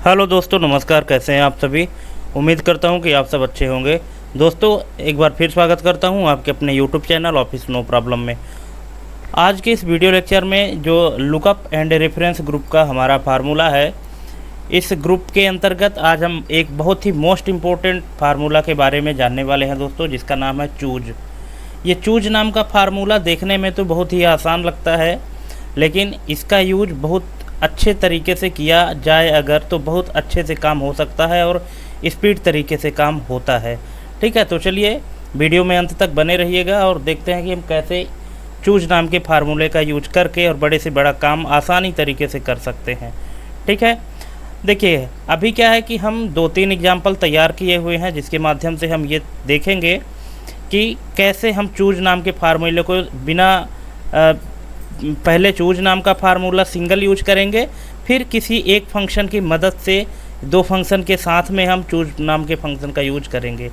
Hello दोस्तों, नमस्कार। कैसे हैं आप सभी। उम्मीद करता हूं कि आप सब अच्छे होंगे। दोस्तों, एक बार फिर स्वागत करता हूं आपके अपने YouTube channel office no problem में। आज के इस वीडियो लेक्चर में जो लुकअप एंड रेफरेंस ग्रुप का हमारा फार्मूला है, इस ग्रुप के अंतर्गत आज हम एक बहुत ही मोस्ट इम्पोर्टेंट फार्मूला के बारे में जानने वाले हैं दोस्तों, जिसका नाम है चूज। ये चूज नाम का फार्मूला देखने में तो बहुत ही आसान लगता है, लेकिन इसका यूज बहुत अच्छे तरीके से किया जाए अगर तो बहुत अच्छे से काम हो सकता है और स्पीड तरीके से काम होता है। ठीक है, तो चलिए वीडियो में अंत तक बने रहिएगा और देखते हैं कि हम कैसे चूज नाम के फार्मूले का यूज करके और बड़े से बड़ा काम आसानी तरीके से कर सकते हैं। ठीक है, देखिए अभी क्या है कि हम 2-3 एग्जाम्पल तैयार किए हुए हैं, जिसके माध्यम से हम ये देखेंगे कि कैसे हम चूज नाम के फार्मूले को बिना पहले चूज नाम का फार्मूला सिंगल यूज करेंगे, फिर किसी एक फंक्शन की मदद से 2 फंक्शन के साथ में हम चूज नाम के फंक्शन का यूज करेंगे।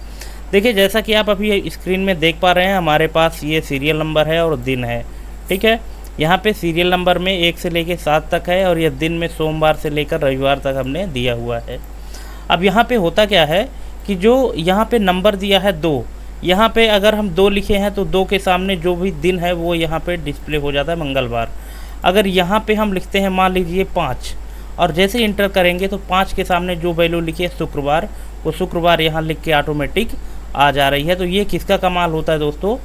देखिए, जैसा कि आप अभी स्क्रीन में देख पा रहे हैं, हमारे पास ये सीरियल नंबर है और दिन है। ठीक है, यहाँ पे सीरियल नंबर में 1 से लेकर 7 तक है और यह दिन में सोमवार से लेकर रविवार तक हमने दिया हुआ है। अब यहाँ पे होता क्या है कि जो यहाँ पे नंबर दिया है 2, यहाँ पे अगर हम 2 लिखे हैं तो 2 के सामने जो भी दिन है वो यहाँ पे डिस्प्ले हो जाता है मंगलवार। अगर यहाँ पे हम लिखते हैं मान लीजिए 5 और जैसे इंटर करेंगे तो 5 के सामने जो वैल्यू लिखी है शुक्रवार, वो शुक्रवार यहाँ लिख के ऑटोमेटिक आ जा रही है। तो ये किसका कमाल होता है दोस्तों,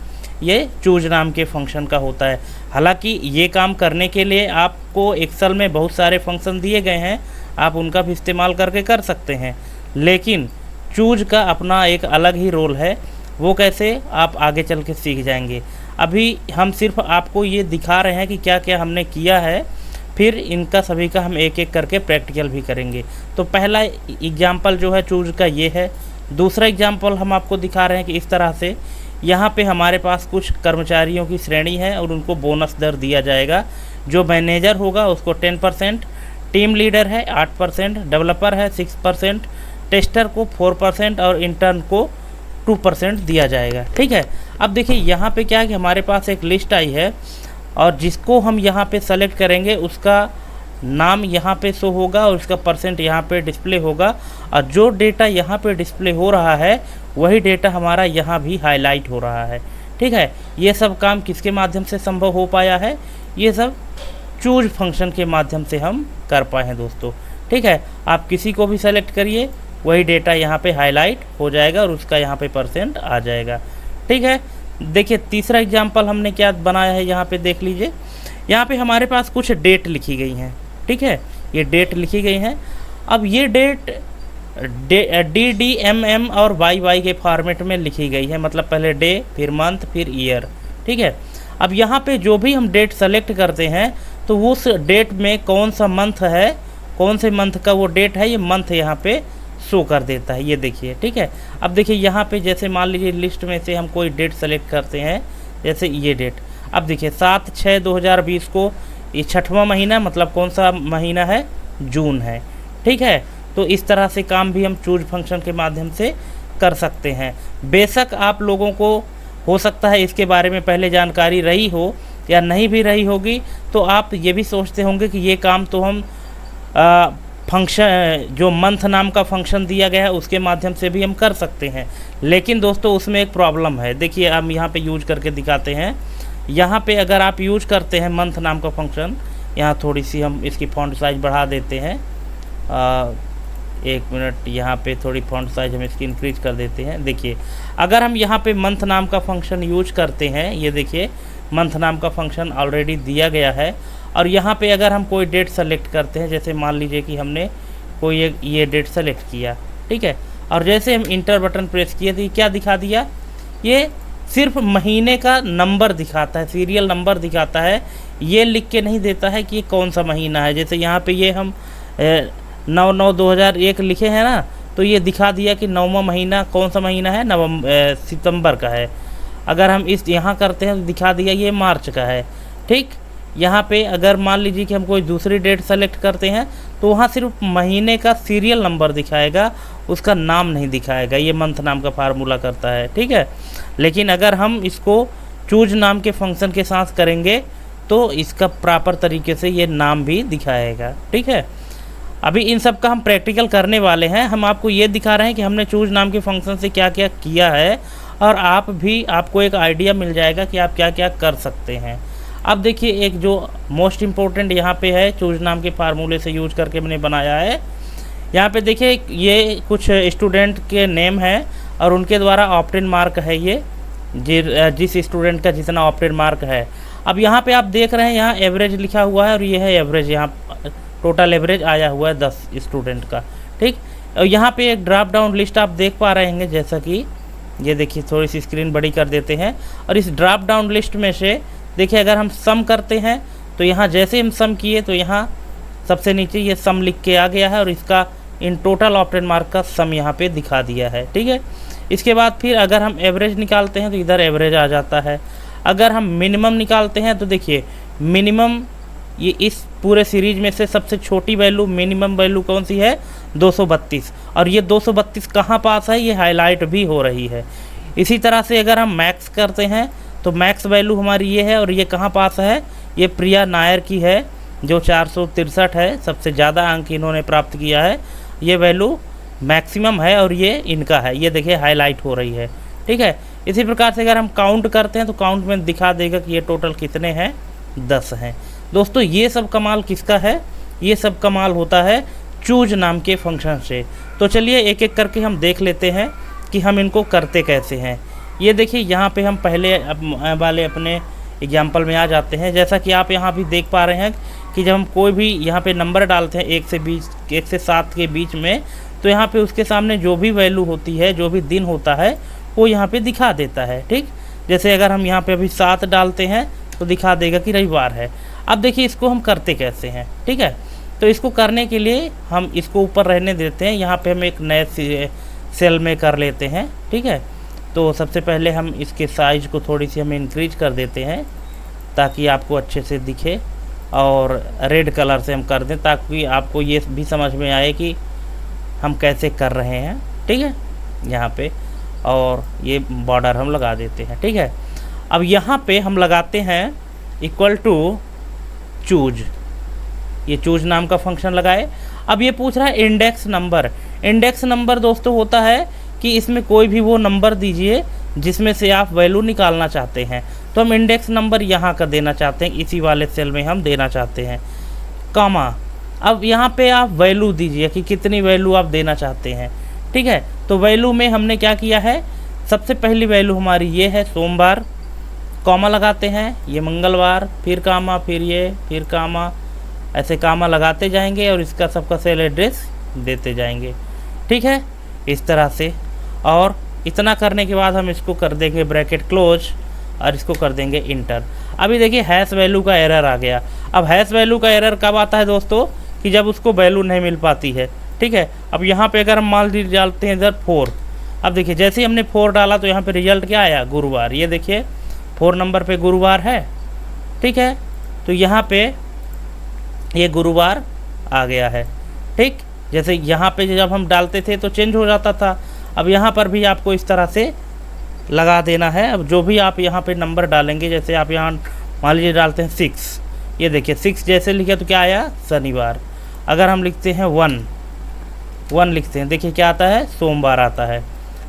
ये चूज नाम के फंक्शन का होता है। हालांकि ये काम करने के लिए आपको एक्सेल में बहुत सारे फंक्शन दिए गए हैं, आप उनका भी इस्तेमाल करके कर सकते हैं, लेकिन चूज का अपना एक अलग ही रोल है। वो कैसे, आप आगे चल के सीख जाएंगे। अभी हम सिर्फ आपको ये दिखा रहे हैं कि क्या क्या हमने किया है, फिर इनका सभी का हम एक एक करके प्रैक्टिकल भी करेंगे। तो पहला एग्जाम्पल जो है चूज का ये है। दूसरा एग्जाम्पल हम आपको दिखा रहे हैं कि इस तरह से यहाँ पे हमारे पास कुछ कर्मचारियों की श्रेणी है और उनको बोनस दर दिया जाएगा। जो मैनेजर होगा उसको 10%, टीम लीडर है 8%, डेवलपर है 6%, टेस्टर को 4% और इंटर्न को 2% दिया जाएगा। ठीक है, अब देखिए यहाँ पे क्या है कि हमारे पास एक लिस्ट आई है और जिसको हम यहाँ पे सेलेक्ट करेंगे उसका नाम यहाँ पे शो होगा और उसका परसेंट यहाँ पे डिस्प्ले होगा, और जो डेटा यहाँ पे डिस्प्ले हो रहा है वही डेटा हमारा यहाँ भी हाईलाइट हो रहा है। ठीक है, ये सब काम किसके माध्यम से संभव हो पाया है, ये सब चूज फंक्शन के माध्यम से हम कर पाए हैं दोस्तों। ठीक है, आप किसी को भी सेलेक्ट करिए, वही डेटा यहाँ पे हाईलाइट हो जाएगा और उसका यहाँ पे परसेंट आ जाएगा। ठीक है, देखिए तीसरा एग्जांपल हमने क्या बनाया है, यहाँ पे देख लीजिए। यहाँ पे हमारे पास कुछ डेट लिखी गई हैं। ठीक है, ये डेट लिखी गई हैं। अब ये डेट DDMM और YY के फॉर्मेट में लिखी गई है, मतलब पहले डे, फिर मंथ, फिर ईयर। ठीक है, अब यहाँ पे जो भी हम डेट सेलेक्ट करते हैं तो उस डेट में कौन सा मंथ है, कौन से मंथ का वो डेट है, ये मंथ यहाँ पे शो कर देता है। ये देखिए। ठीक है, अब देखिए यहाँ पे जैसे मान लीजिए लिस्ट में से हम कोई डेट सेलेक्ट करते हैं, जैसे ये डेट। अब देखिए 7/6/2020 को ये 6वां महीना, मतलब कौन सा महीना है, जून है। ठीक है, तो इस तरह से काम भी हम चूज फंक्शन के माध्यम से कर सकते हैं। बेशक आप लोगों को हो सकता है इसके बारे में पहले जानकारी रही हो या नहीं भी रही होगी, तो आप ये भी सोचते होंगे कि ये काम तो हम फंक्शन जो मंथ नाम का फंक्शन दिया गया है उसके माध्यम से भी हम कर सकते हैं। लेकिन दोस्तों उसमें एक प्रॉब्लम है। देखिए हम यहाँ पे यूज करके दिखाते हैं। यहाँ पे अगर आप यूज करते हैं मंथ नाम का फंक्शन, यहाँ थोड़ी सी हम इसकी फॉन्ट साइज बढ़ा देते हैं। 1 मिनट, यहाँ पे थोड़ी फॉन्ट साइज हम इसकी इंक्रीज कर देते हैं। देखिए अगर हम यहाँ पे मंथ नाम का फंक्शन यूज करते हैं, ये देखिए मंथ नाम का फंक्शन ऑलरेडी दिया गया है, और यहाँ पे अगर हम कोई डेट सेलेक्ट करते हैं, जैसे मान लीजिए कि हमने कोई एक ये डेट सेलेक्ट किया। ठीक है, और जैसे हम इंटर बटन प्रेस किए तो ये क्या दिखा दिया, ये सिर्फ महीने का नंबर दिखाता है, सीरियल नंबर दिखाता है, ये लिख के नहीं देता है कि कौन सा महीना है। जैसे यहाँ पे ये हम 9/9/2001 लिखे हैं ना, तो ये दिखा दिया कि 9वां महीना कौन सा महीना है, सितंबर का है। अगर हम इस यहाँ करते हैं तो दिखा दिया ये मार्च का है। ठीक, यहाँ पे अगर मान लीजिए कि हम कोई दूसरी डेट सेलेक्ट करते हैं तो वहाँ सिर्फ महीने का सीरियल नंबर दिखाएगा, उसका नाम नहीं दिखाएगा। ये मंथ नाम का फार्मूला करता है। ठीक है, लेकिन अगर हम इसको चूज नाम के फंक्शन के साथ करेंगे तो इसका प्रॉपर तरीके से ये नाम भी दिखाएगा। ठीक है, अभी इन सब का हम प्रैक्टिकल करने वाले हैं। हम आपको ये दिखा रहे हैं कि हमने चूज नाम के फंक्शन से क्या क्या किया है, और आपको एक आइडिया मिल जाएगा कि आप क्या क्या कर सकते हैं। अब देखिए, एक जो मोस्ट इम्पोर्टेंट यहाँ पे है, चूज नाम के फार्मूले से यूज करके मैंने बनाया है। यहाँ पे देखिए, ये कुछ स्टूडेंट के नेम है और उनके द्वारा ऑप्टेन मार्क है ये, जिस स्टूडेंट का जितना ऑप्टेन मार्क है। अब यहाँ पे आप देख रहे हैं, यहाँ एवरेज लिखा हुआ है और ये है एवरेज, यहाँ टोटल एवरेज आया हुआ है 10 स्टूडेंट का, ठीक। और यहाँ पे एक ड्रॉप डाउन लिस्ट आप देख पा रहे हैं, जैसा कि ये देखिए, थोड़ी सी स्क्रीन बड़ी कर देते हैं। और इस ड्रॉप डाउन लिस्ट में से देखिए, अगर हम सम करते हैं तो यहाँ जैसे हम सम किए तो यहाँ सबसे नीचे ये सम लिख के आ गया है, और इसका इन टोटल ऑप्टेन मार्क का सम यहाँ पे दिखा दिया है, ठीक है। इसके बाद फिर अगर हम एवरेज निकालते हैं तो इधर एवरेज आ जाता है। अगर हम मिनिमम निकालते हैं तो देखिए, मिनिमम ये इस पूरे सीरीज में से सबसे छोटी वैल्यू, मिनिमम वैल्यू कौन सी है, 232। और ये 232 कहाँ पास है, ये हाईलाइट भी हो रही है। इसी तरह से अगर हम मैक्स करते हैं तो मैक्स वैल्यू हमारी ये है, और ये कहाँ पास है, ये प्रिया नायर की है जो 463 है, सबसे ज़्यादा अंक इन्होंने प्राप्त किया है। ये वैल्यू मैक्सिमम है और ये इनका है, ये देखिए हाईलाइट हो रही है, ठीक है। इसी प्रकार से अगर हम काउंट करते हैं तो काउंट में दिखा देगा कि ये टोटल कितने हैं, 10 हैं। दोस्तों, ये सब कमाल किसका है, ये सब कमाल होता है चूज नाम के फंक्शन से। तो चलिए एक एक करके हम देख लेते हैं कि हम इनको करते कैसे हैं। ये देखिए, यहाँ पे हम पहले वाले अपने एग्जाम्पल में आ जाते हैं। जैसा कि आप यहाँ भी देख पा रहे हैं कि जब हम कोई भी यहाँ पे नंबर डालते हैं 1 से 7 के बीच में, तो यहाँ पे उसके सामने जो भी वैल्यू होती है, जो भी दिन होता है, वो यहाँ पे दिखा देता है, ठीक। जैसे अगर हम यहाँ पे अभी 7 डालते हैं तो दिखा देगा कि रविवार है। अब देखिए, इसको हम करते कैसे हैं, ठीक है। तो इसको करने के लिए हम इसको ऊपर रहने देते हैं, यहाँ पे हम एक नए सेल में कर लेते हैं, ठीक है। तो सबसे पहले हम इसके साइज़ को थोड़ी सी हम इंक्रीज कर देते हैं ताकि आपको अच्छे से दिखे, और रेड कलर से हम कर दें ताकि आपको ये भी समझ में आए कि हम कैसे कर रहे हैं, ठीक है, यहाँ पे। और ये बॉर्डर हम लगा देते हैं, ठीक है। अब यहाँ पे हम लगाते हैं इक्वल टू चूज, ये चूज नाम का फंक्शन लगाए। अब ये पूछ रहा है इंडेक्स नंबर। इंडेक्स नंबर दोस्तों होता है कि इसमें कोई भी वो नंबर दीजिए जिसमें से आप वैल्यू निकालना चाहते हैं। तो हम इंडेक्स नंबर यहाँ का देना चाहते हैं, इसी वाले सेल में हम देना चाहते हैं, कामा। अब यहाँ पे आप वैल्यू दीजिए कि कितनी वैल्यू आप देना चाहते हैं, ठीक है। तो वैल्यू में हमने क्या किया है, सबसे पहली वैल्यू हमारी ये है सोमवार, कॉमा लगाते हैं, ये मंगलवार, फिर कामा, फिर ये, फिर कामा, ऐसे कामा लगाते जाएंगे और इसका सबका सेल एड्रेस देते जाएंगे, ठीक है, इस तरह से। और इतना करने के बाद हम इसको कर देंगे ब्रैकेट क्लोज और इसको कर देंगे इंटर। अभी देखिए, हैश वैल्यू का एरर आ गया। अब हैश वैल्यू का एरर कब आता है दोस्तों, कि जब उसको वैल्यू नहीं मिल पाती है, ठीक है। अब यहाँ पे अगर हम मान लीजिए डालते हैं इधर 4, अब देखिए जैसे ही हमने 4 डाला तो यहाँ पे रिजल्ट क्या आया, गुरुवार। ये देखिए 4 नंबर पे गुरुवार है, ठीक है। तो यहाँ पे ये गुरुवार आ गया है, ठीक। जैसे यहाँ पे जब हम डालते थे तो चेंज हो जाता था, अब यहाँ पर भी आपको इस तरह से लगा देना है। अब जो भी आप यहाँ पे नंबर डालेंगे, जैसे आप यहाँ मान लीजिए डालते हैं 6, ये देखिए 6 जैसे लिखे तो क्या आया, शनिवार। अगर हम लिखते हैं 1 लिखते हैं, देखिए क्या आता है, सोमवार आता है,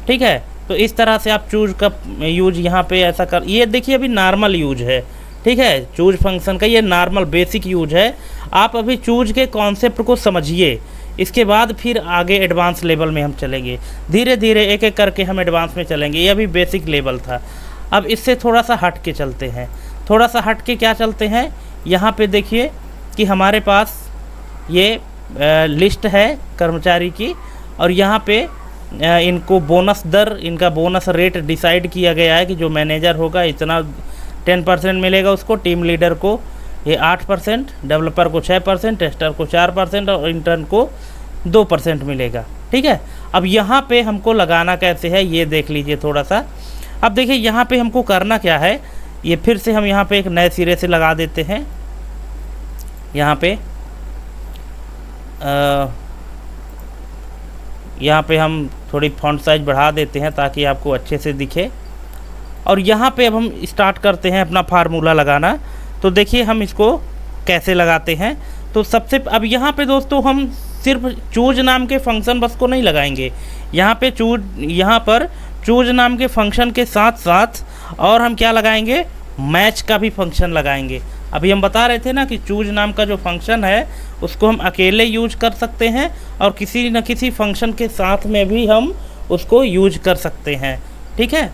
ठीक है। तो इस तरह से आप चूज का यूज यहाँ पे ऐसा कर, ये देखिए अभी नॉर्मल यूज है, ठीक है। चूज फंक्शन का ये नॉर्मल बेसिक यूज है। आप अभी चूज के कॉन्सेप्ट को समझिए, इसके बाद फिर आगे एडवांस लेवल में हम चलेंगे। धीरे धीरे एक एक करके हम एडवांस में चलेंगे। ये अभी बेसिक लेवल था। अब इससे थोड़ा सा हट के चलते हैं, थोड़ा सा हट के क्या चलते हैं, यहाँ पे देखिए कि हमारे पास ये लिस्ट है कर्मचारी की, और यहाँ पे इनको बोनस दर, इनका बोनस रेट डिसाइड किया गया है कि जो मैनेजर होगा इतना 10% मिलेगा उसको, टीम लीडर को ये 8%, डेवलपर को 6%, टेस्टर को 4% और इंटर्न को 2% मिलेगा, ठीक है। अब यहाँ पे हमको लगाना कैसे है ये देख लीजिए थोड़ा सा। अब देखिए यहाँ पे हमको करना क्या है, ये फिर से हम यहाँ पे एक नए सिरे से लगा देते हैं। यहाँ पे हम थोड़ी फॉन्ट साइज बढ़ा देते हैं ताकि आपको अच्छे से दिखे। और यहाँ पे अब हम स्टार्ट करते हैं अपना फार्मूला लगाना। तो देखिए हम इसको कैसे लगाते हैं। तो सबसे अब यहाँ पे दोस्तों हम सिर्फ चूज नाम के फंक्शन बस को नहीं लगाएंगे, यहाँ पर चूज नाम के फंक्शन के साथ साथ और हम क्या लगाएंगे, मैच का भी फंक्शन लगाएंगे। अभी हम बता रहे थे ना कि चूज नाम का जो फंक्शन है उसको हम अकेले यूज कर सकते हैं और किसी न किसी फंक्शन के साथ में भी हम उसको यूज कर सकते हैं, ठीक है,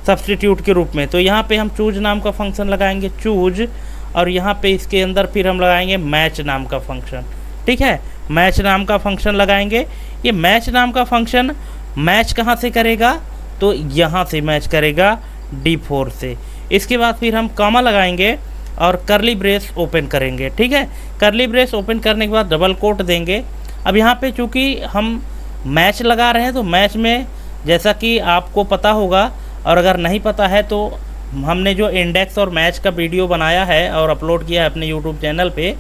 सब्स्टिट्यूट के रूप में। तो यहाँ पे हम चूज नाम का फंक्शन लगाएंगे चूज, और यहाँ पे इसके अंदर फिर हम लगाएंगे मैच नाम का फंक्शन, ठीक है, मैच नाम का फंक्शन लगाएंगे। ये मैच नाम का फंक्शन मैच कहाँ से करेगा, तो यहाँ से मैच करेगा D4 से। इसके बाद फिर हम कॉमा लगाएंगे और करली ब्रेस ओपन करेंगे, ठीक है। करली ब्रेस ओपन करने के बाद डबल कोट देंगे। अब यहाँ पे चूँकि हम मैच लगा रहे हैं तो मैच में जैसा कि आपको पता होगा, और अगर नहीं पता है तो हमने जो इंडेक्स और मैच का वीडियो बनाया है और अपलोड किया है अपने यूट्यूब चैनल पे,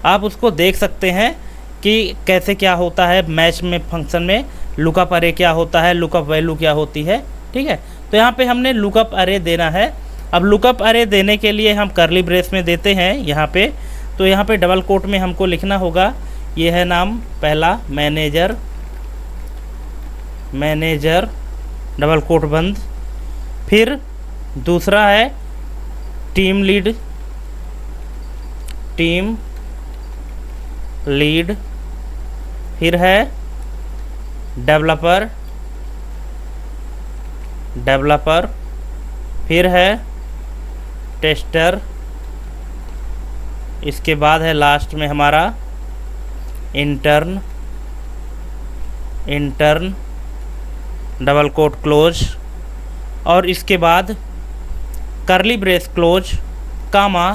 आप उसको देख सकते हैं कि कैसे क्या होता है मैच में फंक्शन में, लुकअप अरे क्या होता है, लुकअप वैल्यू क्या होती है, ठीक है। तो यहाँ पे हमने लुकअप अरे देना है। अब लुकअप अरे देने के लिए हम करली ब्रेस में देते हैं यहाँ पे, तो यहाँ पे डबल कोट में हमको लिखना होगा, ये है नाम पहला मैनेजर डबल कोट बंद, फिर दूसरा है टीम लीड, फिर है डेवलपर, फिर है टेस्टर, इसके बाद है लास्ट में हमारा इंटर्न डबल कोट क्लोज, और इसके बाद करली ब्रेस क्लोज कामा।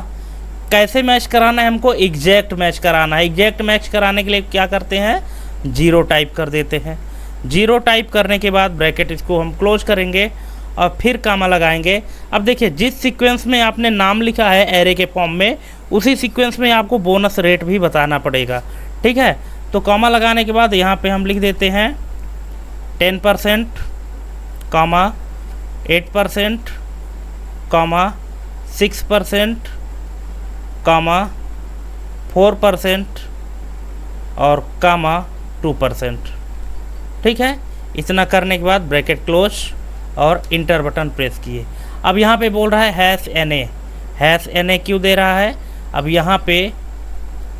कैसे मैच कराना है हमको, एग्जैक्ट मैच कराना है। एग्जैक्ट मैच कराने के लिए क्या करते हैं, 0 टाइप कर देते हैं। 0 टाइप करने के बाद ब्रैकेट इसको हम क्लोज करेंगे और फिर कामा लगाएंगे। अब देखिए जिस सीक्वेंस में आपने नाम लिखा है एरे के फॉर्म में, उसी सीक्वेंस में आपको बोनस रेट भी बताना पड़ेगा, ठीक है। तो कामा लगाने के बाद यहाँ पे हम लिख देते हैं 10%, 8%, 6%, 4% और 2%, ठीक है। इतना करने के बाद ब्रैकेट क्लोज और इंटर बटन प्रेस किए। अब यहाँ पे बोल रहा है #NA क्यों दे रहा है। अब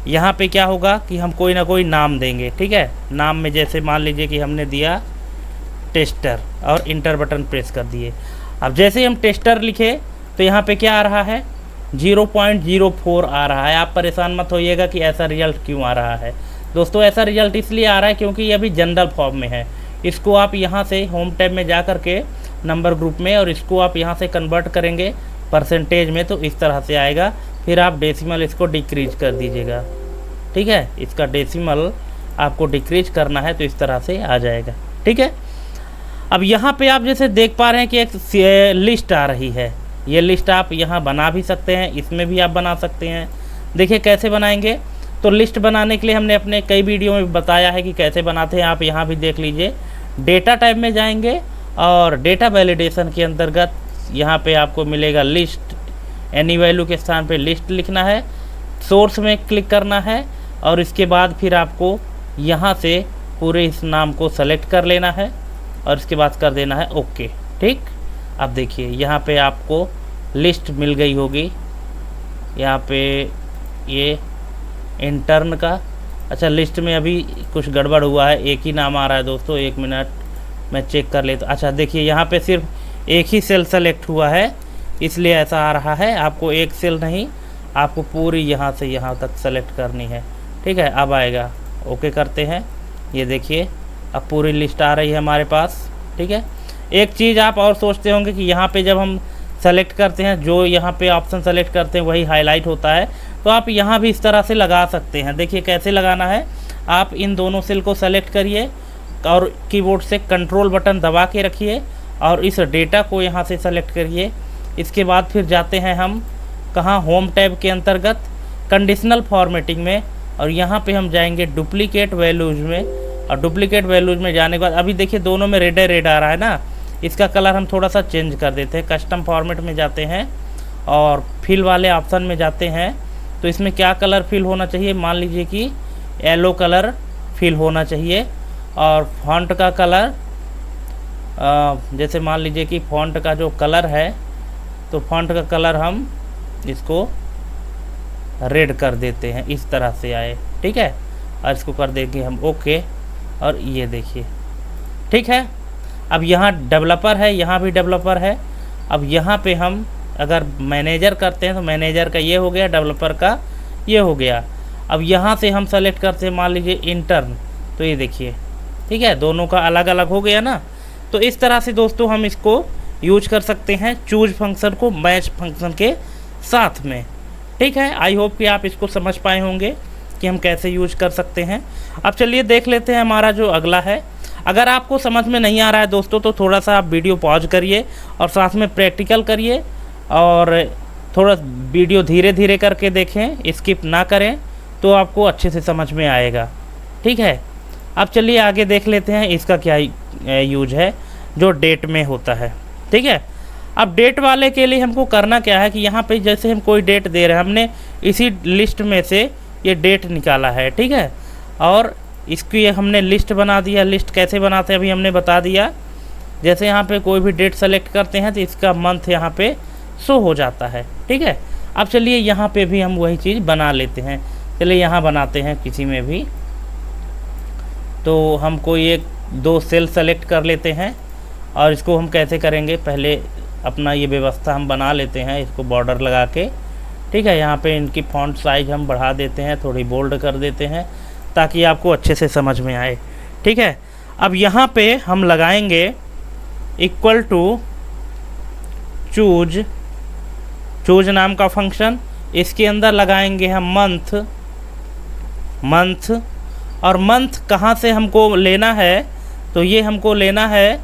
यहाँ पे क्या होगा कि हम कोई ना कोई नाम देंगे, ठीक है। नाम में जैसे मान लीजिए कि हमने दिया टेस्टर और इंटर बटन प्रेस कर दिए। अब जैसे ही हम टेस्टर लिखे तो यहाँ पे क्या आ रहा है, 0.04 आ रहा है। आप परेशान मत होइएगा कि ऐसा रिजल्ट क्यों आ रहा है। दोस्तों ऐसा रिजल्ट इसलिए आ रहा है क्योंकि ये अभी जनरल फॉर्म में है। इसको आप यहाँ से होम टैब में जा कर के नंबर ग्रुप में, और इसको आप यहाँ से कन्वर्ट करेंगे परसेंटेज में, तो इस तरह से आएगा। फिर आप डेसिमल इसको डिक्रीज कर दीजिएगा, ठीक है। इसका डेसिमल आपको डिक्रीज करना है तो इस तरह से आ जाएगा, ठीक है। अब यहाँ पे आप जैसे देख पा रहे हैं कि एक लिस्ट आ रही है। ये लिस्ट आप यहाँ बना भी सकते हैं, इसमें भी आप बना सकते हैं। देखिए कैसे बनाएंगे। तो लिस्ट बनाने के लिए हमने अपने कई वीडियो में बताया है कि कैसे बनाते हैं, आप यहाँ भी देख लीजिए। डेटा टाइप में जाएंगे और डेटा वैलिडेशन के अंतर्गत यहाँ पे आपको मिलेगा लिस्ट। एनी वैल्यू के स्थान पे लिस्ट लिखना है, सोर्स में क्लिक करना है और इसके बाद फिर आपको यहाँ से पूरे इस नाम को सेलेक्ट कर लेना है और इसके बाद कर देना है ओके, ठीक। अब देखिए यहाँ पे आपको लिस्ट मिल गई होगी। यहाँ पे ये इंटर्न का, अच्छा लिस्ट में अभी कुछ गड़बड़ हुआ है, एक ही नाम आ रहा है दोस्तों। 1 मिनट मैं चेक कर लेता। अच्छा देखिए यहाँ पे सिर्फ एक ही सेल सेलेक्ट हुआ है, इसलिए ऐसा आ रहा है। आपको एक सेल नहीं, आपको पूरी यहाँ से यहाँ तक सेलेक्ट करनी है, ठीक है। अब आएगा, ओके करते हैं। ये देखिए अब पूरी लिस्ट आ रही है हमारे पास, ठीक है। एक चीज़ आप और सोचते होंगे कि यहाँ पे जब हम सेलेक्ट करते हैं, जो यहाँ पे ऑप्शन सेलेक्ट करते हैं वही हाईलाइट होता है, तो आप यहाँ भी इस तरह से लगा सकते हैं। देखिए कैसे लगाना है। आप इन दोनों सेल को सेलेक्ट करिए और कीबोर्ड से कंट्रोल बटन दबा के रखिए और इस डेटा को यहाँ से सेलेक्ट करिए। इसके बाद फिर जाते हैं हम कहाँ, होम टैब के अंतर्गत कंडीशनल फॉर्मेटिंग में, और यहाँ पे हम जाएंगे डुप्लीकेट वैल्यूज़ में। और डुप्लीकेट वैल्यूज़ में जाने के बाद अभी देखिए दोनों में रेड आ रहा है ना, इसका कलर हम थोड़ा सा चेंज कर देते हैं। कस्टम फॉर्मेट में जाते हैं और फिल वाले ऑप्शन में जाते हैं। तो इसमें क्या कलर फिल होना चाहिए, मान लीजिए कि येलो कलर फिल होना चाहिए। और फॉन्ट का कलर जैसे मान लीजिए कि फॉन्ट का जो कलर है, तो फॉन्ट का कलर हम इसको रेड कर देते हैं, इस तरह से आए, ठीक है। और इसको कर देंगे हम ओके, और ये देखिए, ठीक है। अब यहाँ डेवलपर है, यहाँ भी डेवलपर है। अब यहाँ पे हम अगर मैनेजर करते हैं तो मैनेजर का ये हो गया, डेवलपर का ये हो गया। अब यहाँ से हम सेलेक्ट करते हैं मान लीजिए इंटर्न, तो ये देखिए, ठीक है, दोनों का अलग अलग हो गया ना। तो इस तरह से दोस्तों हम इसको यूज कर सकते हैं, चूज फंक्शन को मैच फंक्शन के साथ में, ठीक है। आई होप कि आप इसको समझ पाए होंगे कि हम कैसे यूज कर सकते हैं। अब चलिए देख लेते हैं हमारा जो अगला है। अगर आपको समझ में नहीं आ रहा है दोस्तों, तो थोड़ा सा आप वीडियो पॉज करिए और साथ में प्रैक्टिकल करिए, और थोड़ा वीडियो धीरे धीरे करके देखें, स्किप ना करें, तो आपको अच्छे से समझ में आएगा, ठीक है। अब चलिए आगे देख लेते हैं इसका क्या यूज है जो डेट में होता है, ठीक है। अब डेट वाले के लिए हमको करना क्या है कि यहाँ पे जैसे हम कोई डेट दे रहे हैं, हमने इसी लिस्ट में से ये डेट निकाला है, ठीक है। और इसकी हमने लिस्ट बना दिया। लिस्ट कैसे बनाते हैं अभी हमने बता दिया। जैसे यहाँ पे कोई भी डेट सेलेक्ट करते हैं तो इसका मंथ यहाँ पे शो हो जाता है, ठीक है। अब चलिए यहाँ पे भी हम वही चीज़ बना लेते हैं। चलिए यहाँ बनाते हैं किसी में भी, तो हम कोई एक दो सेल सेलेक्ट कर लेते हैं। और इसको हम कैसे करेंगे, पहले अपना ये व्यवस्था हम बना लेते हैं, इसको बॉर्डर लगा के, ठीक है। यहाँ पे इनकी फॉन्ट साइज हम बढ़ा देते हैं, थोड़ी बोल्ड कर देते हैं, ताकि आपको अच्छे से समझ में आए, ठीक है। अब यहाँ पे हम लगाएंगे इक्वल टू चूज नाम का फंक्शन। इसके अंदर लगाएंगे हम मंथ। और मंथ कहाँ से हमको लेना है, तो ये हमको लेना है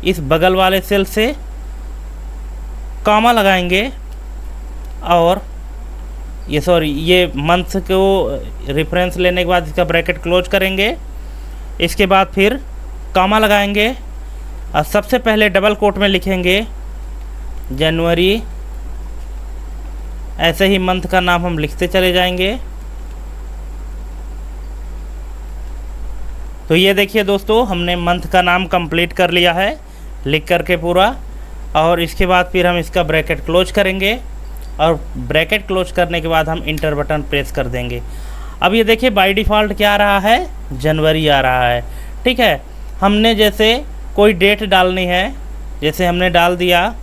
इस बगल वाले सेल से, कॉमा लगाएंगे, और ये मंथ को रेफरेंस लेने के बाद इसका ब्रैकेट क्लोज करेंगे। इसके बाद फिर कॉमा लगाएंगे, और सबसे पहले डबल कोट में लिखेंगे जनवरी। ऐसे ही मंथ का नाम हम लिखते चले जाएंगे। तो ये देखिए दोस्तों, हमने मंथ का नाम कंप्लीट कर लिया है लिख करके पूरा। और इसके बाद फिर हम इसका ब्रैकेट क्लोज करेंगे, और ब्रैकेट क्लोज करने के बाद हम इंटर बटन प्रेस कर देंगे। अब ये देखिए बाय डिफ़ॉल्ट क्या आ रहा है, जनवरी आ रहा है, ठीक है। हमने जैसे कोई डेट डालनी है, जैसे हमने डाल दिया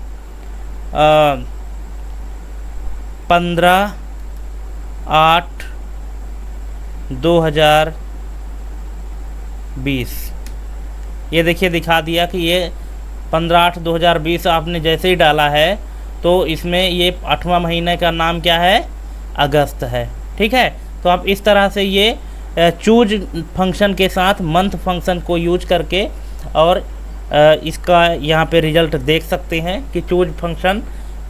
15/8/2020। ये देखिए दिखा दिया कि ये 15/8/2020 आपने जैसे ही डाला है, तो इसमें ये 8वां महीने का नाम क्या है, अगस्त है, ठीक है। तो आप इस तरह से ये चूज फंक्शन के साथ मंथ फंक्शन को यूज करके और इसका यहाँ पे रिजल्ट देख सकते हैं कि चूज फंक्शन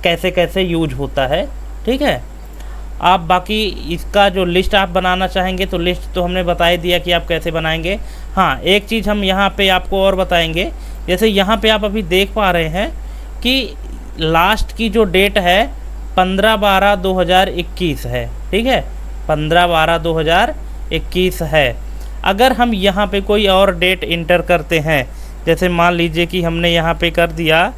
कैसे कैसे यूज होता है, ठीक है। आप बाकी इसका जो लिस्ट आप बनाना चाहेंगे तो लिस्ट तो हमने बता ही दिया कि आप कैसे बनाएंगे। हाँ, एक चीज़ हम यहाँ पे आपको और बताएंगे। जैसे यहाँ पे आप अभी देख पा रहे हैं कि लास्ट की जो डेट है 15/12/2021 है, ठीक है, 15/12/2021 है। अगर हम यहाँ पे कोई और डेट इंटर करते हैं, जैसे मान लीजिए कि हमने यहाँ पे कर दिया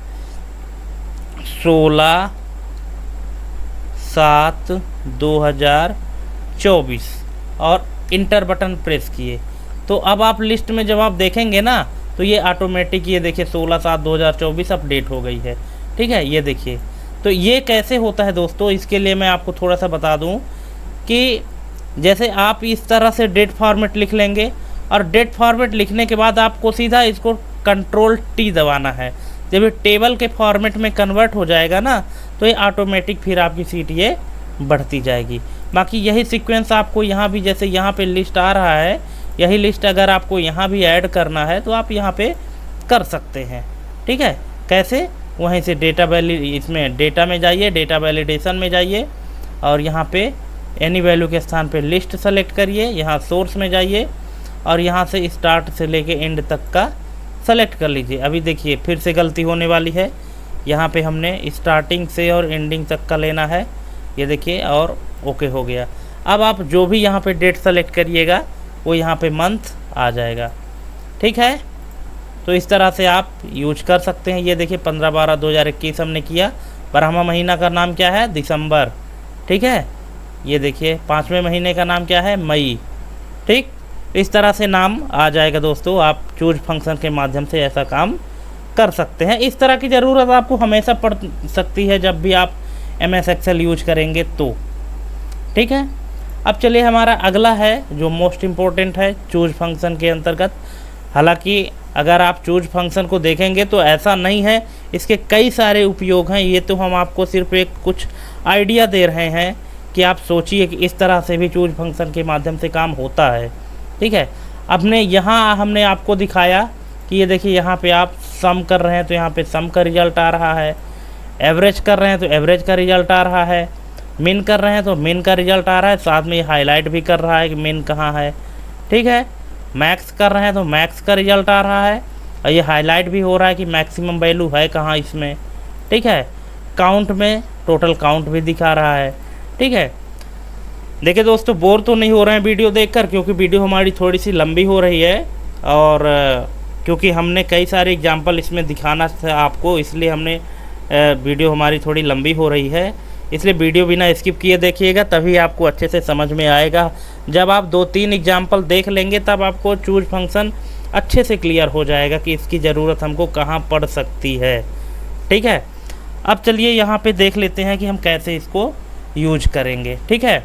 16/7/2024 और इंटर बटन प्रेस किए, तो अब आप लिस्ट में जब आप देखेंगे ना, तो ये ऑटोमेटिक ये देखिए 16/7/2024 अपडेट हो गई है, ठीक है। ये देखिए, तो ये कैसे होता है दोस्तों, इसके लिए मैं आपको थोड़ा सा बता दूं कि जैसे आप इस तरह से डेट फॉर्मेट लिख लेंगे, और डेट फॉर्मेट लिखने के बाद आपको सीधा इसको Ctrl+T दबाना है। जब ये टेबल के फॉर्मेट में कन्वर्ट हो जाएगा ना, तो ये ऑटोमेटिक फिर आपकी सीट ये बढ़ती जाएगी। बाकी यही सीक्वेंस आपको यहाँ भी, जैसे यहाँ पे लिस्ट आ रहा है, यही लिस्ट अगर आपको यहाँ भी ऐड करना है तो आप यहाँ पे कर सकते हैं, ठीक है। कैसे, वहीं से इसमें डेटा में जाइए, डेटा वैलिडेशन में जाइए, और यहाँ पे एनी वैल्यू के स्थान पे लिस्ट सेलेक्ट करिए, यहाँ सोर्स में जाइए, और यहाँ से स्टार्ट से लेके एंड तक का सेलेक्ट कर लीजिए। अभी देखिए फिर से गलती होने वाली है, यहाँ पे हमने स्टार्टिंग से और एंडिंग तक का लेना है, ये देखिए, और ओके हो गया। अब आप जो भी यहाँ पे डेट सेलेक्ट करिएगा वो यहाँ पे मंथ आ जाएगा। ठीक है, तो इस तरह से आप यूज कर सकते हैं। ये देखिए 15/12/2021 हमने किया। 12वां महीना का नाम क्या है? दिसंबर। ठीक है, ये देखिए 5वें महीने का नाम क्या है? मई। ठीक, इस तरह से नाम आ जाएगा दोस्तों। आप चूज फंक्शन के माध्यम से ऐसा काम कर सकते हैं। इस तरह की ज़रूरत आपको हमेशा पड़ सकती है जब भी आप MS एक्सेल यूज करेंगे तो। ठीक है, अब चलिए हमारा अगला है जो मोस्ट इम्पोर्टेंट है चूज फंक्शन के अंतर्गत। हालांकि अगर आप चूज फंक्शन को देखेंगे तो ऐसा नहीं है, इसके कई सारे उपयोग हैं। ये तो हम आपको सिर्फ एक कुछ आइडिया दे रहे हैं कि आप सोचिए कि इस तरह से भी चूज फंक्शन के माध्यम से काम होता है। ठीक है, हमने आपको दिखाया कि ये देखिए यहाँ पे आप सम कर रहे हैं तो यहाँ पे सम का रिजल्ट आ रहा है, एवरेज कर रहे हैं तो एवरेज का रिजल्ट आ रहा है, मिन कर रहे हैं तो मिन का रिजल्ट आ रहा है, साथ में ये हाईलाइट भी कर रहा है कि मिन कहाँ है। ठीक है, मैक्स कर रहे हैं तो मैक्स का रिजल्ट आ रहा है और ये हाईलाइट भी हो रहा है कि मैक्सिमम वैल्यू है कहाँ इसमें। ठीक है, काउंट में टोटल काउंट भी दिखा रहा है। ठीक है, देखिए दोस्तों बोर तो नहीं हो रहे हैं वीडियो देखकर, क्योंकि वीडियो हमारी थोड़ी सी लंबी हो रही है और क्योंकि हमने कई सारे एग्जाम्पल इसमें दिखाना था आपको, इसलिए हमने वीडियो हमारी थोड़ी लंबी हो रही है। इसलिए वीडियो बिना स्किप किए देखिएगा, तभी आपको अच्छे से समझ में आएगा। जब आप 2-3 एग्जाम्पल देख लेंगे तब आपको चूज फंक्शन अच्छे से क्लियर हो जाएगा कि इसकी ज़रूरत हमको कहाँ पड़ सकती है। ठीक है, अब चलिए यहाँ पे देख लेते हैं कि हम कैसे इसको यूज करेंगे। ठीक है,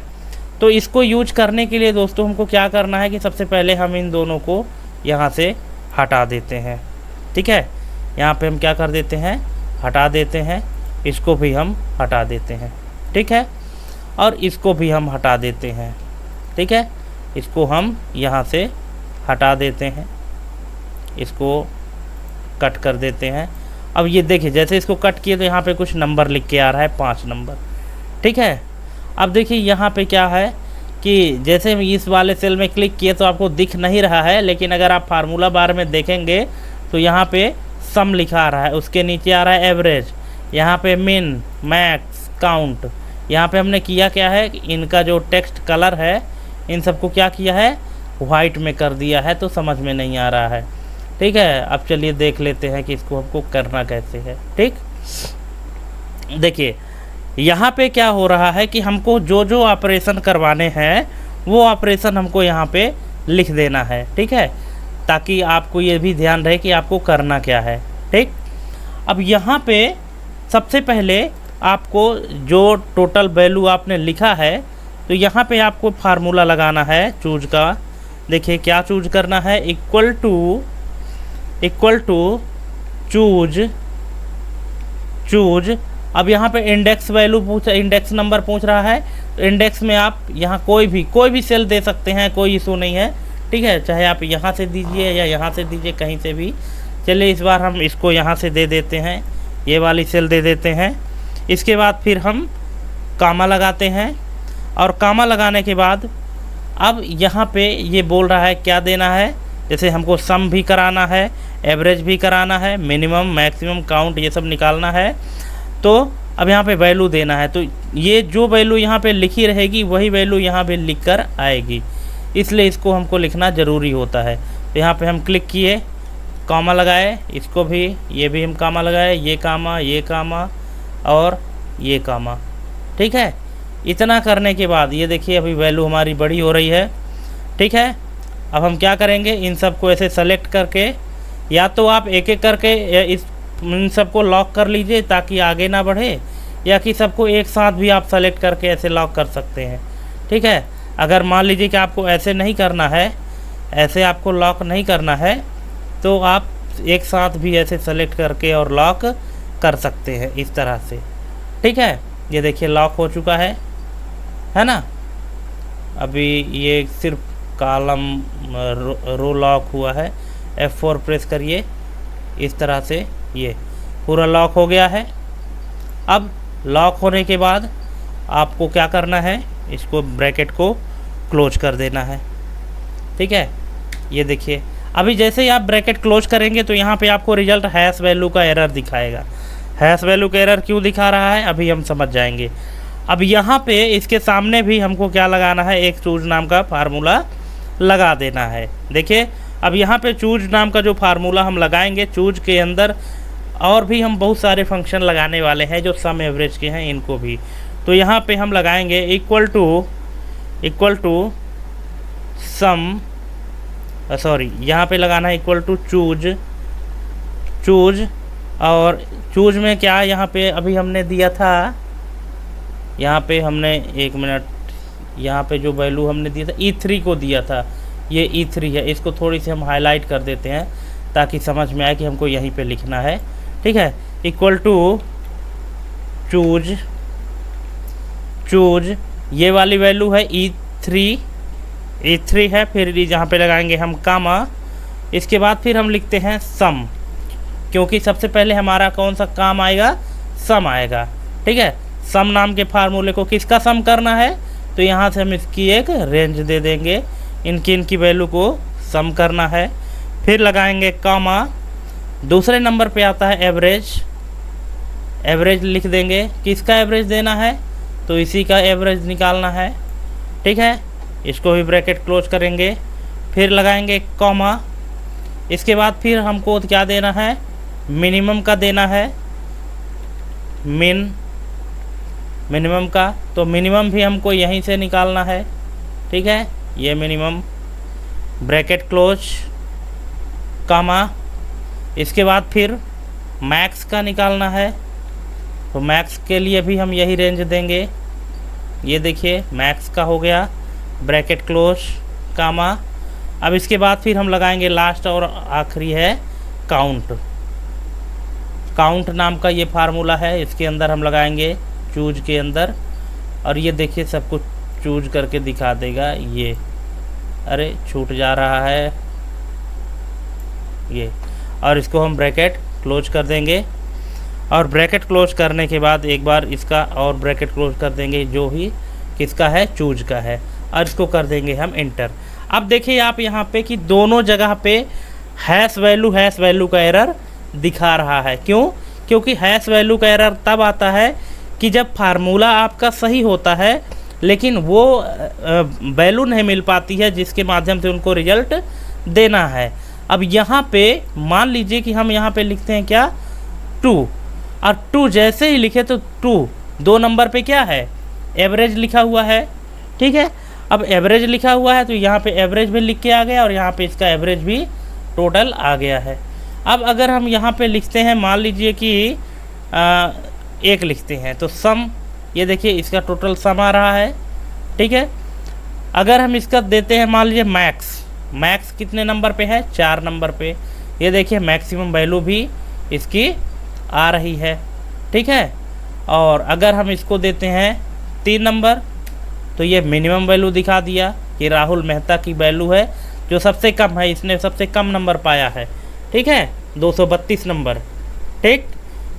तो इसको यूज करने के लिए दोस्तों हमको क्या करना है कि सबसे पहले हम इन दोनों को यहाँ से हटा देते हैं। ठीक है, यहाँ पे हम क्या कर देते हैं? हटा देते हैं। इसको भी हम हटा देते हैं। ठीक है, और इसको भी हम हटा देते हैं। ठीक है, इसको हम यहाँ से हटा देते हैं, इसको कट कर देते हैं। अब ये देखिए जैसे इसको कट किए तो यहाँ पे कुछ नंबर लिख के आ रहा है, 5 नंबर। ठीक है, अब देखिए यहाँ पे क्या है कि जैसे इस वाले सेल में क्लिक किए तो आपको दिख नहीं रहा है, लेकिन अगर आप फार्मूला बार में देखेंगे तो यहाँ पे सम लिखा आ रहा है, उसके नीचे आ रहा है एवरेज, यहाँ पे मिन, मैक्स, काउंट। यहाँ पे हमने किया क्या है कि इनका जो टेक्स्ट कलर है इन सबको क्या किया है? वाइट में कर दिया है, तो समझ में नहीं आ रहा है। ठीक है, अब चलिए देख लेते हैं कि इसको हमको करना कैसे है। ठीक, देखिए यहाँ पे क्या हो रहा है कि हमको जो जो ऑपरेशन करवाने हैं वो ऑपरेशन हमको यहाँ पे लिख देना है। ठीक है, ताकि आपको ये भी ध्यान रहे कि आपको करना क्या है। ठीक, अब यहाँ पे सबसे पहले आपको जो टोटल वैल्यू आपने लिखा है तो यहाँ पे आपको फार्मूला लगाना है चूज का। देखिए क्या चूज करना है? Equal to choose. अब यहाँ पे इंडेक्स वैल्यू इंडेक्स नंबर पूछ रहा है, तो इंडेक्स में आप यहाँ कोई भी सेल दे सकते हैं, कोई इशू नहीं है। ठीक है, चाहे आप यहाँ से दीजिए या यहाँ से दीजिए, कहीं से भी। चलिए इस बार हम इसको यहाँ से दे देते हैं, ये वाली सेल दे देते हैं। इसके बाद फिर हम कामा लगाते हैं और कामा लगाने के बाद अब यहाँ पे ये बोल रहा है क्या देना है। जैसे हमको सम भी कराना है, एवरेज भी कराना है, मिनिमम, मैक्सिमम, काउंट ये सब निकालना है। तो अब यहाँ पे वैल्यू देना है, तो ये जो वैल्यू यहाँ पे लिखी रहेगी वही वैल्यू यहाँ पे लिख कर आएगी, इसलिए इसको हमको लिखना ज़रूरी होता है। तो यहाँ पे हम क्लिक किए, कामा लगाए, इसको भी, ये भी हम कामा लगाए, ये कामा और ये कामा। ठीक है, इतना करने के बाद ये देखिए अभी वैल्यू हमारी बड़ी हो रही है। ठीक है, अब हम क्या करेंगे? इन सब को ऐसे सेलेक्ट करके, या तो आप एक एक करके इन सबको लॉक कर लीजिए ताकि आगे ना बढ़े, या कि सबको एक साथ भी आप सेलेक्ट करके ऐसे लॉक कर सकते हैं। ठीक है, अगर मान लीजिए कि आपको ऐसे नहीं करना है, ऐसे आपको लॉक नहीं करना है, तो आप एक साथ भी ऐसे सेलेक्ट करके और लॉक कर सकते हैं इस तरह से। ठीक है, ये देखिए लॉक हो चुका है ना। अभी ये सिर्फ कॉलम रो लॉक हुआ है। F4 प्रेस करिए, इस तरह से ये पूरा लॉक हो गया है। अब लॉक होने के बाद आपको क्या करना है? इसको ब्रैकेट को क्लोज कर देना है। ठीक है, ये देखिए अभी जैसे ही आप ब्रैकेट क्लोज करेंगे तो यहाँ पे आपको रिजल्ट हैश वैल्यू का एरर दिखाएगा। हैश वैल्यू का एरर क्यों दिखा रहा है अभी हम समझ जाएंगे। अब यहाँ पे इसके सामने भी हमको क्या लगाना है? एक चूज नाम का फार्मूला लगा देना है। देखिए अब यहाँ पे चूज नाम का जो फार्मूला हम लगाएंगे, चूज के अंदर और भी हम बहुत सारे फंक्शन लगाने वाले हैं जो सम एवरेज के हैं, इनको भी। तो यहाँ पे हम लगाएंगे इक्वल टू सम, सॉरी यहाँ पे लगाना है इक्वल टू चूज। और चूज में क्या यहाँ पे अभी हमने दिया था, यहाँ पे हमने एक मिनट, यहाँ पे जो वैल्यू हमने दिया था E3 को दिया था, ये E3 है। इसको थोड़ी सी हम हाईलाइट कर देते हैं ताकि समझ में आए कि हमको यहीं पे लिखना है। ठीक है, इक्वल टू चूज ये वाली वैल्यू है E3 है। फिर यहाँ पे लगाएंगे हम कामा, इसके बाद फिर हम लिखते हैं सम, क्योंकि सबसे पहले हमारा कौन सा काम आएगा, सम आएगा। ठीक है, सम नाम के फार्मूले को किसका सम करना है, तो यहाँ से हम इसकी एक रेंज दे देंगे, इनकी वैल्यू को सम करना है। फिर लगाएंगे कामा, दूसरे नंबर पे आता है एवरेज लिख देंगे। किसका एवरेज देना है, तो इसी का एवरेज निकालना है। ठीक है, इसको भी ब्रैकेट क्लोज करेंगे। फिर लगाएंगे कॉमा, इसके बाद फिर हमको क्या देना है, मिनिमम का देना है, मिनिमम का। तो मिनिमम भी हमको यहीं से निकालना है। ठीक है, ये मिनिमम, ब्रैकेट क्लोज, कामा। इसके बाद फिर मैक्स का निकालना है, तो मैक्स के लिए भी हम यही रेंज देंगे। ये देखिए मैक्स का हो गया, ब्रैकेट क्लोज, कामा। अब इसके बाद फिर हम लगाएंगे लास्ट और आखिरी है काउंट नाम का ये फार्मूला है, इसके अंदर हम लगाएंगे चूज के अंदर। और ये देखिए सब कुछ चूज करके दिखा देगा। ये अरे छूट जा रहा है ये, और इसको हम ब्रैकेट क्लोज कर देंगे। और ब्रैकेट क्लोज करने के बाद एक बार इसका और ब्रैकेट क्लोज कर देंगे, जो ही किसका है, चूज का है, और इसको कर देंगे हम इंटर। अब देखिए आप यहाँ पे कि दोनों जगह पे हैश वैल्यू का एरर दिखा रहा है। क्यों? क्योंकि हैश वैल्यू का एरर तब आता है कि जब फार्मूला आपका सही होता है लेकिन वो वैल्यू नहीं मिल पाती है जिसके माध्यम से उनको रिजल्ट देना है। अब यहाँ पे मान लीजिए कि हम यहाँ पे लिखते हैं क्या, 2, और 2 जैसे ही लिखे तो 2 नंबर पे क्या है, एवरेज लिखा हुआ है। ठीक है, अब एवरेज लिखा हुआ है तो यहाँ पे एवरेज भी लिख के आ गया और यहाँ पे इसका एवरेज भी टोटल आ गया है। अब अगर हम यहाँ पे लिखते हैं, मान लीजिए कि 1 लिखते हैं तो सम, ये देखिए इसका टोटल सम आ रहा है। ठीक है, अगर हम इसका देते हैं मान लीजिए मैक्स कितने नंबर पे है, 4 नंबर पे, ये देखिए मैक्सिमम वैल्यू भी इसकी आ रही है। ठीक है, और अगर हम इसको देते हैं 3 नंबर तो ये मिनिमम वैल्यू दिखा दिया कि राहुल मेहता की वैल्यू है जो सबसे कम है, इसने सबसे कम नंबर पाया है। ठीक है, 232 नंबर। ठीक,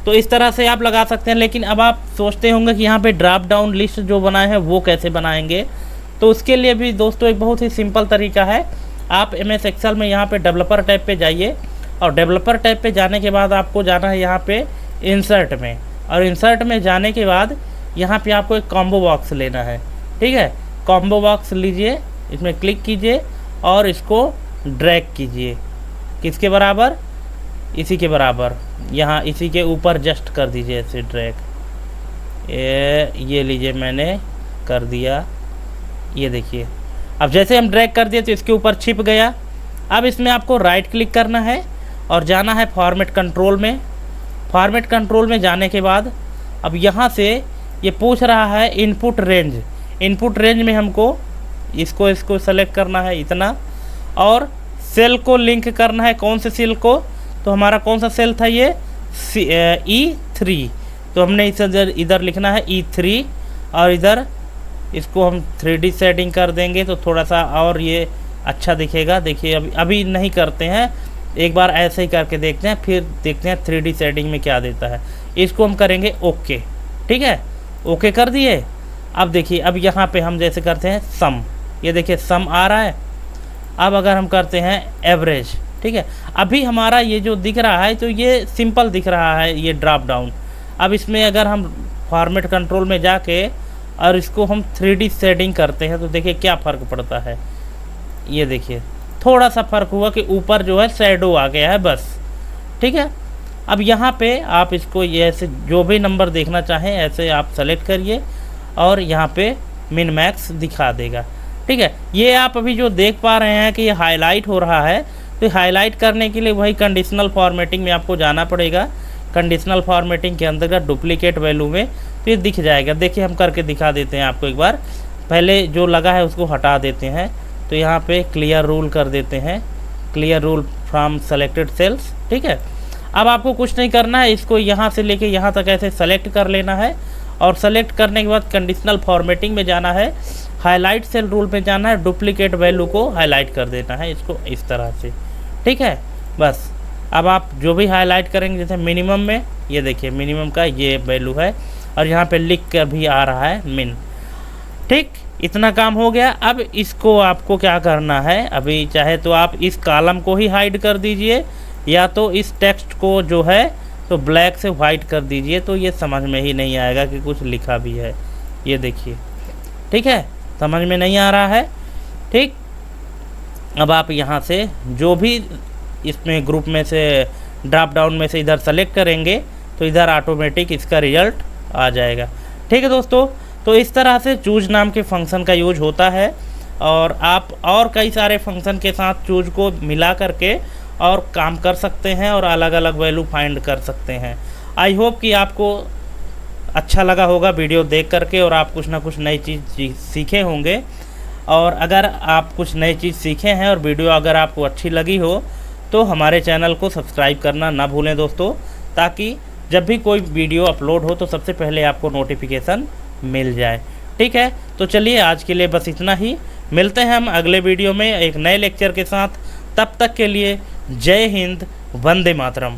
तो इस तरह से आप लगा सकते हैं। लेकिन अब आप सोचते होंगे कि यहाँ पे ड्रॉप डाउन लिस्ट जो बनाए हैं वो कैसे बनाएंगे, तो उसके लिए भी दोस्तों एक बहुत ही सिंपल तरीका है। आप MS एक्सेल में यहाँ पे डेवलपर टैब पे जाइए, और डेवलपर टैब पे जाने के बाद आपको जाना है यहाँ पे इंसर्ट में, और इंसर्ट में जाने के बाद यहाँ पे आपको एक कॉम्बो बॉक्स लेना है। ठीक है, कॉम्बो बॉक्स लीजिए, इसमें क्लिक कीजिए और इसको ड्रैग कीजिए, किसके बराबर, इसी के बराबर, यहाँ इसी के ऊपर जस्ट कर दीजिए ऐसे ड्रैग। ये लीजिए मैंने कर दिया, ये देखिए। अब जैसे हम ड्रैग कर दिए तो इसके ऊपर छिप गया। अब इसमें आपको राइट क्लिक करना है और जाना है फॉर्मेट कंट्रोल में। फॉर्मेट कंट्रोल में जाने के बाद अब यहाँ से ये पूछ रहा है इनपुट रेंज में हमको इसको सेलेक्ट करना है इतना, और सेल को लिंक करना है। कौन से सेल को, तो हमारा कौन सा सेल था ये, E3, तो हमने इधर लिखना है E3, और इधर इसको हम 3D सेटिंग कर देंगे तो थोड़ा सा और ये अच्छा दिखेगा। देखिए अभी नहीं करते हैं, एक बार ऐसे ही करके देखते हैं, फिर देखते हैं 3D सेटिंग में क्या देता है। इसको हम करेंगे ओके। ठीक है, ओके कर दिए। अब देखिए, अब यहाँ पे हम जैसे करते हैं सम, ये देखिए सम आ रहा है। अब अगर हम करते हैं एवरेज, ठीक है, अभी हमारा ये जो दिख रहा है तो ये सिंपल दिख रहा है, ये ड्रॉप डाउन। अब इसमें अगर हम फॉर्मेट कंट्रोल में जाके और इसको हम 3D सेटिंग करते हैं तो देखिए क्या फ़र्क पड़ता है। ये देखिए थोड़ा सा फ़र्क हुआ कि ऊपर जो है शैडो आ गया है बस। ठीक है, अब यहाँ पे आप इसको ये ऐसे जो भी नंबर देखना चाहें ऐसे आप सेलेक्ट करिए और यहाँ पे मिन मैक्स दिखा देगा। ठीक है, ये आप अभी जो देख पा रहे हैं कि ये हाईलाइट हो रहा है, तो हाईलाइट करने के लिए वही कंडीशनल फॉर्मेटिंग में आपको जाना पड़ेगा। कंडीशनल फॉर्मेटिंग के अंतर्गत डुप्लीकेट वैल्यू में तो ये दिख जाएगा। देखिए हम करके दिखा देते हैं आपको एक बार। पहले जो लगा है उसको हटा देते हैं, तो यहाँ पे क्लियर रूल कर देते हैं, clear rule from selected cells. ठीक है, अब आपको कुछ नहीं करना है, इसको यहाँ से लेके यहाँ तक ऐसे सेलेक्ट कर लेना है और सेलेक्ट करने के बाद कंडीशनल फॉर्मेटिंग में जाना है, हाईलाइट सेल रूल पे जाना है, डुप्लीकेट वैल्यू को हाईलाइट कर देना है इसको इस तरह से। ठीक है, बस अब आप जो भी हाईलाइट करेंगे, जैसे मिनिमम में ये देखिए मिनिमम का ये वैल्यू है और यहाँ पे लिख कर भी आ रहा है मिन। ठीक, इतना काम हो गया। अब इसको आपको क्या करना है, अभी चाहे तो आप इस कॉलम को ही हाइड कर दीजिए या तो इस टेक्स्ट को जो है तो ब्लैक से वाइट कर दीजिए, तो ये समझ में ही नहीं आएगा कि कुछ लिखा भी है। ये देखिए, ठीक है, समझ में नहीं आ रहा है। ठीक, अब आप यहाँ से जो भी इसमें ग्रुप में से ड्रॉप डाउन में से इधर सेलेक्ट करेंगे तो इधर ऑटोमेटिक इसका रिजल्ट आ जाएगा। ठीक है दोस्तों, तो इस तरह से चूज नाम के फंक्शन का यूज होता है और आप और कई सारे फंक्शन के साथ चूज को मिला करके और काम कर सकते हैं और अलग अलग वैल्यू फाइंड कर सकते हैं। आई होप कि आपको अच्छा लगा होगा वीडियो देख करके और आप कुछ ना कुछ नई चीज़ सीखे होंगे। और अगर आप कुछ नई चीज़ सीखे हैं और वीडियो अगर आपको अच्छी लगी हो तो हमारे चैनल को सब्सक्राइब करना ना भूलें दोस्तों, ताकि जब भी कोई वीडियो अपलोड हो तो सबसे पहले आपको नोटिफिकेशन मिल जाए। ठीक है, तो चलिए आज के लिए बस इतना ही। मिलते हैं हम अगले वीडियो में एक नए लेक्चर के साथ। तब तक के लिए जय हिंद, वंदे मातरम।